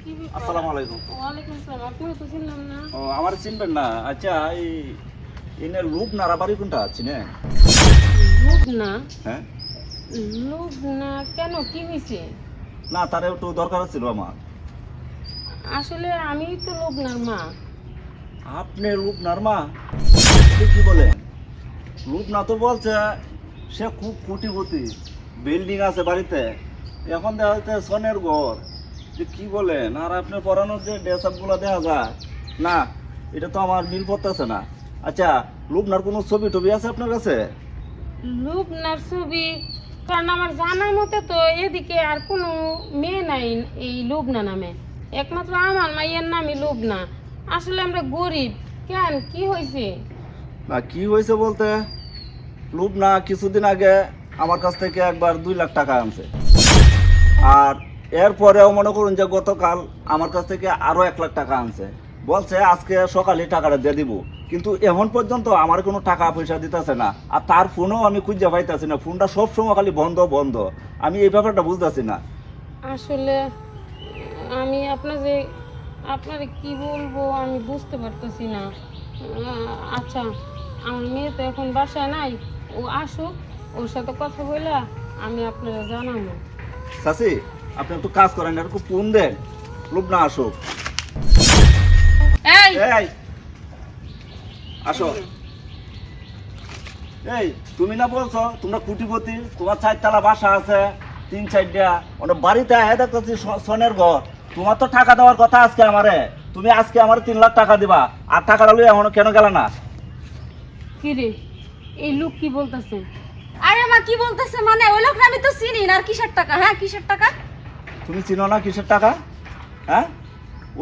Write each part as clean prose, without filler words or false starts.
আসসালামু আলাইকুম। ওয়ালাইকুম আসসালাম। আপনাকে তো চিনলাম না। ও আমার চিনবেন না? আচ্ছা এই এনে রূপ নারা বাড়ি কোনটা চিনেন? লোভ না? হ্যাঁ লোভ না কেন, কি হয়েছে? না, তার একটু দরকার ছিল আমার। আসলে আমি তো লোভনার মা। আপনি রূপ নার মা? আপনি কি বলেন? রূপ না তো বলছে সে খুব কোটিপতি, বিল্ডিং আছে বাড়িতে, এখন দেখা যাচ্ছে সনের ঘর। যে কি বলেন? আর আপনার পরানোর যে ড্রেস আপগুলো দেখা যায় না, এটা তো আমার মিল পড়তেছে না। আচ্ছা, রূপনার কোনো ছবি টবি আছে আপনার কাছে? লোভনার ছবি? কারণ আমার জানার মতে তো এদিকে আর কোনো মেয়ে নাই এই লোভনা নামে, একমাত্র আমার মাইয়ের নামই লোভনা। আসলে আমরা গরিব। কেন, কি হয়েছে? না, কি হয়েছে বলতে, রূপনা কিছুদিন আগে আমার কাছ থেকে একবার 2 লাখ টাকা আনছে, আর এরপরেও মনে করুন যে গতকাল আমার কাছ থেকে আরো 1 লাখ টাকা আনছে। বলছে আজকে সকালে টাকাটা দিয়ে দিব, কিন্তু এখন পর্যন্ত আমার কোনো টাকা পয়সা দিতেছে না। আর তার ফোনও আমি খুঁজে পাইতেছি না, ফোনটা সবসময় খালি বন্ধ বন্ধ। আমি এই ব্যাপারটা বুঝতেছি না। আসলে আমি আপনারে কি বলবো আমি বুঝতে পারতেছি না। আচ্ছা, আমার মেয়ে তো এখন বাসায় নাই, ও আসুক, ওর সাথে কথা বলে আমি আপনারা জানাবো। চাচি, আপনি একটু কাজ করেন, একটু ফোন দেন, রূপনা আসুক। এই এই আসো। এই তুমি না বলছো তোমরা কোটিপতি, তোমার 4 তলা বাসা আছে, 3-4টা ওটা বাড়িতে আহে দেখতেছি সনের ঘর। তোমার তো টাকা দেওয়ার কথা আজকে আমারে, তুমি আজকে আমার 3 লাখ টাকা দিবা, আর টাকাটা লই এখনো কেন গেল না? কি রে, এই লোক কি বলতেছে? আরে মা কি বলতেছে মানে? ওই লোক আমি তো চিনি না। আর কিসের টাকা? হ্যাঁ কিসের টাকা? তুমি চিনো না কিসের টাকা? হ্যাঁ,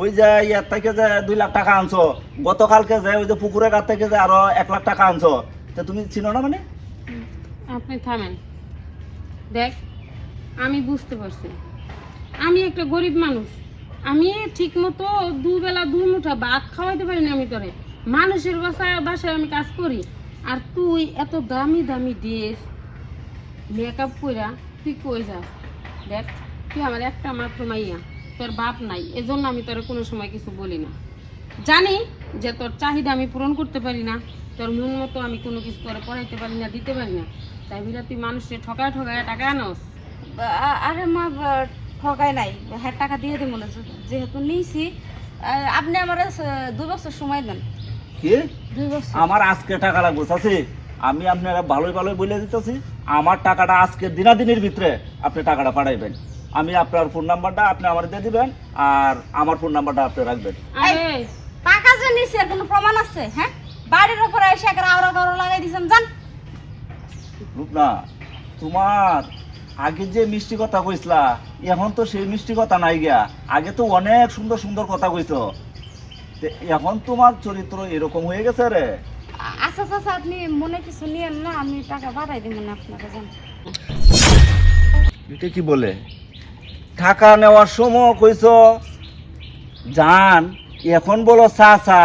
ওই যে ইয়ার থেকে যে 2 লাখ টাকা আনছো, গতকালকে যে ওই যে পুকুরের কাছ থেকে যে আরো 1 লাখ টাকা আনছো, তো তুমি চিনো না মানে? আপনি থামেন। দেখ, আমি বুঝতে পারছি আমি একটা গরিব মানুষ। আমি ঠিক মতো দুবেলা 2 মুঠা ভাত খাওয়াইতে পারি না আমি তোরে। মানুষের বাসায় আমি কাজ করি, আর তুই এত দামি দামি ড্রেস মেকআপ কইরা তুই কই যাস? দেখ, তুই আমার একটা মাত্র মাইয়া, তোর বাপ নাই, এজন্য আমি তোর কোনো সময় কিছু বলি না। জানি যে তোর চাহিদা আমি পূরণ করতে পারি না, তোর মন মতো আমি কোনো কিছু করে পড়াইতে পারি না, দিতে পারি না, তাই বিরা তুই মানুষের ঠকায় ঠকায় টাকা আনস। আরে মা ঠকাই নাই। হ্যাঁ টাকা দিয়ে দেবো না, যেহেতু নিয়েছি। আপনি আমার 2 বছর সময় দেন। কি? 2 বছর। আমার আজকে টাকা লাগবে চাচি, আমি আপনারা ভালোই ভালোই বলে দিতেছি, আমার টাকাটা আজকে দিনাদিনের ভিতরে আপনি টাকাটা পাঠাইবেন। আমি আপনার ফোন নাম্বারটা আপনি আমার দিয়ে দিবেন, আর আমার ফোন নাম্বারটা আপনি রাখবেন। আরে টাকা যে নিয়েছি এর কোনো প্রমাণ আছে? হ্যাঁ, বাড়ির উপরে এসে একটা আওড়া গাওড়া লাগাই দিয়েছেন। জান রূপনা, তোমার আগে যে মিষ্টি কথা কইসলা, এখন তো সেই মিষ্টি কথা নাই গিয়া। আগে তো অনেক সুন্দর সুন্দর কথা কইছো, তে এখন তোমার চরিত্র এরকম হয়ে গেছে রে। আচ্ছা আচ্ছা, আপনি মনে কিছু নিয়েন না, আমি টাকা বাড়াই দিব না আপনাকে। জান এটা কি বলে? টাকা নেওয়ার সময় কইছো জান, এখন বলো চা চা,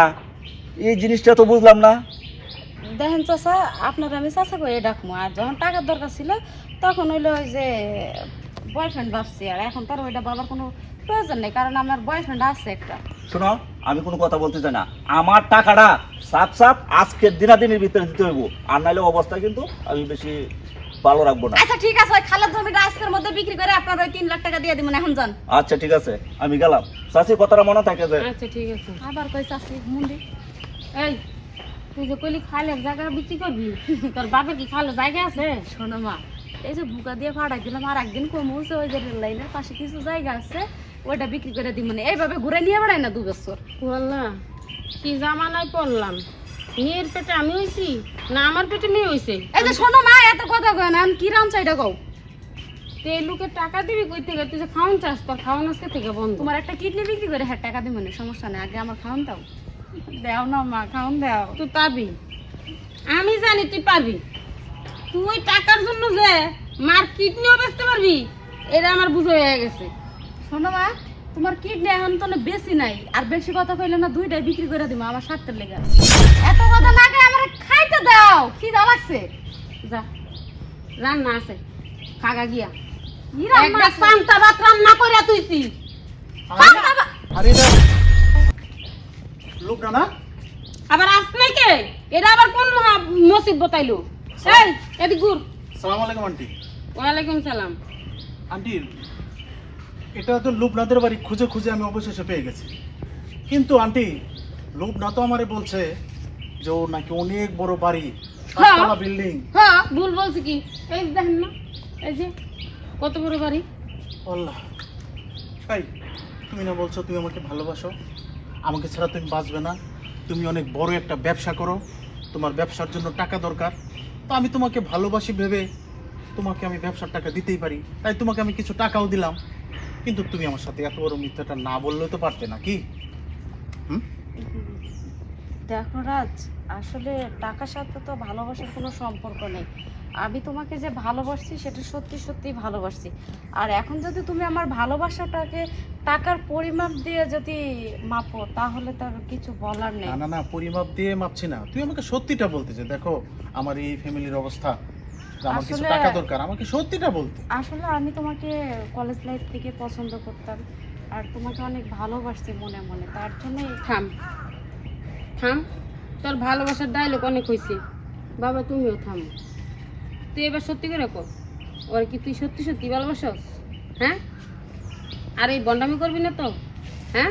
এই জিনিসটা তো বুঝলাম না। দেখেন চাচা, আপনার আমি চাচা করে ডাকবো। আর যখন টাকার দরকার ছিল তখন হইলো ওই যে বয়ফ্রেন্ড ভাবছি, আর এখন তার ওইটা বাবার কোনো প্রয়োজন নেই, কারণ আমার বয়ফ্রেন্ড আছে একটা। শোনো, আমি কোনো কথা বলতে চাই না, আমার টাকাটা সাপ সাপ আজকের দিনাদিনের ভিতরে দিতে হইব, আর নাহলে অবস্থা কিন্তু আমি বেশি ভালো রাখবো না। আচ্ছা ঠিক আছে, ওই খালার জমিটা আজকের মধ্যে বিক্রি করে আপনার ওই 3 লাখ টাকা দিয়ে দিবেন। এখন যান। আচ্ছা ঠিক আছে, আমি গেলাম। চাচি কথাটা মনে থাকে যে। আচ্ছা ঠিক আছে। আবার কই চাচি মুন্ডি। এই, তুই যে কইলি খালের জায়গা বিক্রি করবি, তোর বাপের কি খালের জায়গা আছে? শোনো মা, এই যে বুকা দিয়ে ফাড়াই দিলাম, আর একদিন কমছে ওই যে রেল লাইনের পাশে কিছু জায়গা আছে, ওইটা বিক্রি করে দিব। মানে এইভাবে ঘুরে নিয়ে বেড়াই না 2 বছর। বললা কি জামানায় পড়লাম? মেয়ের পেটে আমি হইছি না আমার পেটে মেয়ে হইছে? এই যে শোনো মা, এত কথা কয় না, আমি কি রাম চাইটা কও। তো এই লোকের টাকা দিবি কই থেকে? তুই যে খাওয়ান চাস, তোর খাওয়ান আজকে থেকে বন্ধ। তোমার একটা কিডনি বিক্রি করে হ্যাঁ টাকা দিব না, সমস্যা নেই, আগে আমার খাওন দাও। দেও না মা, খাওন দাও। তুই পারবি, আমি জানি তুই পারবি। তুই টাকার জন্য যে মার কিডনিও বেচতে পারবি, এটা আমার বুঝে হয়ে গেছে। শোনো মা, তোমার কিডনি এখন তো বেশি নাই, আর বেশি কথা কইলে না 2টাই বিক্রি করে দিব আমার স্বার্থের লেগে। এত কথা না কই আমারে খাইতে দাও, খিদা লাগছে। যা, রান্না আছে, খাগা গিয়া। কি রান্না একটা আছে? পান্তা ভাত রান্না করে তুইছি। পান্তা ভাত? আরে এটা লোক না না? আবার আপনি কে? এটা আবার কোন নসিব বতাইলো? এই এদিক ঘুর। সালাম আলাইকুম আন্টি। ওয়ালাইকুম সালাম। আন্টি, এটা তো লোকনাথের বাড়ি খুঁজে খুঁজে আমি অবশেষে পেয়ে গেছি। কিন্তু আন্টি, লোকনাথ তো আমারে বলছে যে ওর নাকি অনেক বড় বাড়ি, হ্যাঁ। 7 তলা বিল্ডিং। হ্যাঁ, ভুল বলছি কি? এই দেখেন না, এই যে কত বড় বাড়ি। আল্লাহ, তাই তুমি না বলছো তুমি আমাকে ভালোবাসো, আমাকে ছাড়া তুমি বাঁচবে না, তুমি অনেক বড় একটা ব্যবসা করো, তোমার ব্যবসার জন্য টাকা দরকার, তো আমি তোমাকে ভালোবাসি ভেবে তোমাকে আমি ব্যবসার টাকা দিতেই পারি, তাই তোমাকে আমি কিছু টাকাও দিলাম। কিন্তু তুমি আমার সাথে এত বড় মিথ্যাটা না বললেও তো পারতে নাকি? দেখো রাজ, আসলে টাকার সাথে তো ভালোবাসার কোনো সম্পর্ক নেই। আমি তোমাকে যে ভালোবাসছি সেটা সত্যি সত্যি ভালোবাসছি। আর এখন যদি তুমি আমার ভালোবাসাটাকে টাকার পরিমাপ দিয়ে যদি মাপো, তাহলে তো আর কিছু বলার নেই। না না না, পরিমাপ দিয়ে মাপছি না, তুই আমাকে সত্যিটা বলতে যে দেখো আমার এই ফ্যামিলির অবস্থা, যে আমার কিছু আসলে- টাকা দরকার, আমাকে সত্যিটা বলতে। আসলে আমি তোমাকে কলেজ লাইফ থেকে পছন্দ করতাম, আর তোমাকে অনেক ভালোবাসছি মনে মনে, তার জন্যই। থাম থাম, তোর ভালোবাসার ডায়লগ অনেক হয়েছে। বাবা তুমিও থাম। তুই এবার সত্যি করে কর, ওর কি তুই সত্যি সত্যি ভালোবাসস? হ্যাঁ, আর এই বন্ডামি করবি না তো? হ্যাঁ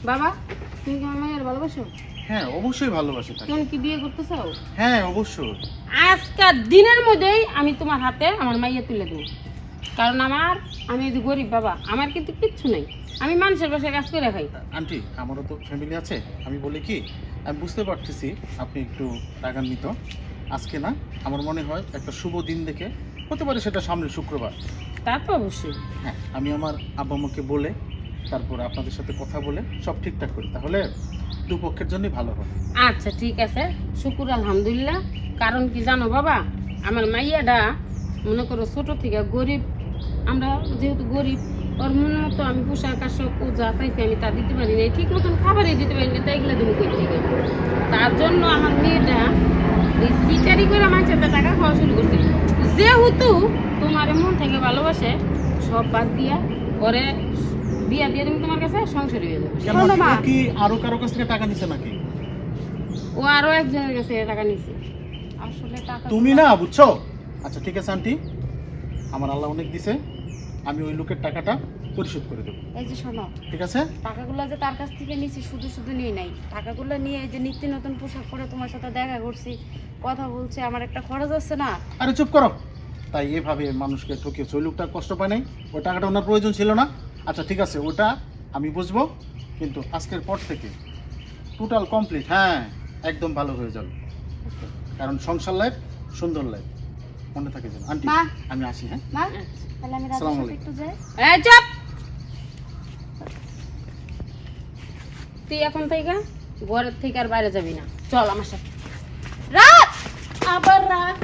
বাবা, তুমি কি আমার মায়ের ভালোবাসো? হ্যাঁ অবশ্যই ভালোবাসি তাকে। তুমি কি বিয়ে করতে চাও? হ্যাঁ অবশ্যই। আজকাল দিনের মধ্যেই আমি তোমার হাতে আমার মাইয়া তুলে দেবো। কারণ আমি এই যে গরিব বাবা, আমার কিন্তু কিচ্ছু নেই, আমি মানুষের বাসায় কাজ করে খাই। আন্টি, আমারও তো ফ্যামিলি আছে, আমি বলি কি, আমি বুঝতে পারতেছি আপনি একটু রাগান্বিত। আজকে না, আমার মনে হয় একটা শুভ দিন দেখে, হতে পারে সেটা সামনের শুক্রবার, তা তো অবশ্যই। হ্যাঁ আমি আমার আব্বা আম্মাকে বলে তারপর আপনাদের সাথে কথা বলে সব ঠিকঠাক করি, তাহলে দুপক্ষের জন্যই ভালো হবে। আচ্ছা ঠিক আছে, শুকুর আলহামদুলিল্লাহ। কারণ কি জানো বাবা, আমার মাইয়াটা মনে করো ছোট থেকে গরিব, আমরা যেহেতু গরিব, ওর মন মতো আমি পোশাক আশাক ও যা চাইছি আমি তা দিতে পারি না, ঠিক মতন খাবারই দিতে পারি না, তাই এগুলো তুমি কই থেকে। তার জন্য আমার মেয়েটা ওই সিটারি করে মানুষের হাতে টাকা খাওয়া শুরু করছে। যেহেতু তোমার মন থেকে ভালোবাসে, সব বাদ দিয়া ওরে বিয়া দিয়ে তুমি তোমার কাছে সংসারী হয়ে যাবে। কেন শোনো মা। ও কি আরো কারো কাছ থেকে টাকা নিছে নাকি? ও আরো একজনের কাছে টাকা নিছে। আসলে টাকা তুমি না বুঝছো। আচ্ছা ঠিক আছে আন্টি, আমার আল্লাহ অনেক দিছে, আমি ওই লোকের টাকাটা পরিশোধ করে দেবো, এই যে শোনো, ঠিক আছে? টাকাগুলো যে তার কাছ থেকে নিয়েছি শুধু শুধু নিয়ে নাই, টাকাগুলো নিয়ে এই যে নিত্য নতুন পোশাক পরে তোমার সাথে দেখা করছি, কথা বলছি, আমার একটা খরচ আছে না। আরে চুপ করো, তাই এভাবে মানুষকে ঠকিয়েছে, ওই লোকটা কষ্ট পায় নাই, ওই টাকাটা ওনার প্রয়োজন ছিল না। আচ্ছা ঠিক আছে, ওটা আমি বুঝবো, কিন্তু আজকের পর থেকে টোটাল কমপ্লিট, হ্যাঁ একদম ভালো হয়ে যাবে, কারণ সংসার লাইফ সুন্দর লাইফ, মনে থাকে যেন। আন্টি মা। আমি আসি, হ্যাঁ? মা, তাহলে আমি রাজের আসসালামু সাথে একটু যাই। এই চুপ! তুই এখন থেকে ঘরের থেকে আর বাইরে যাবি না, চল আমার সাথে। রাজ, আবার রাত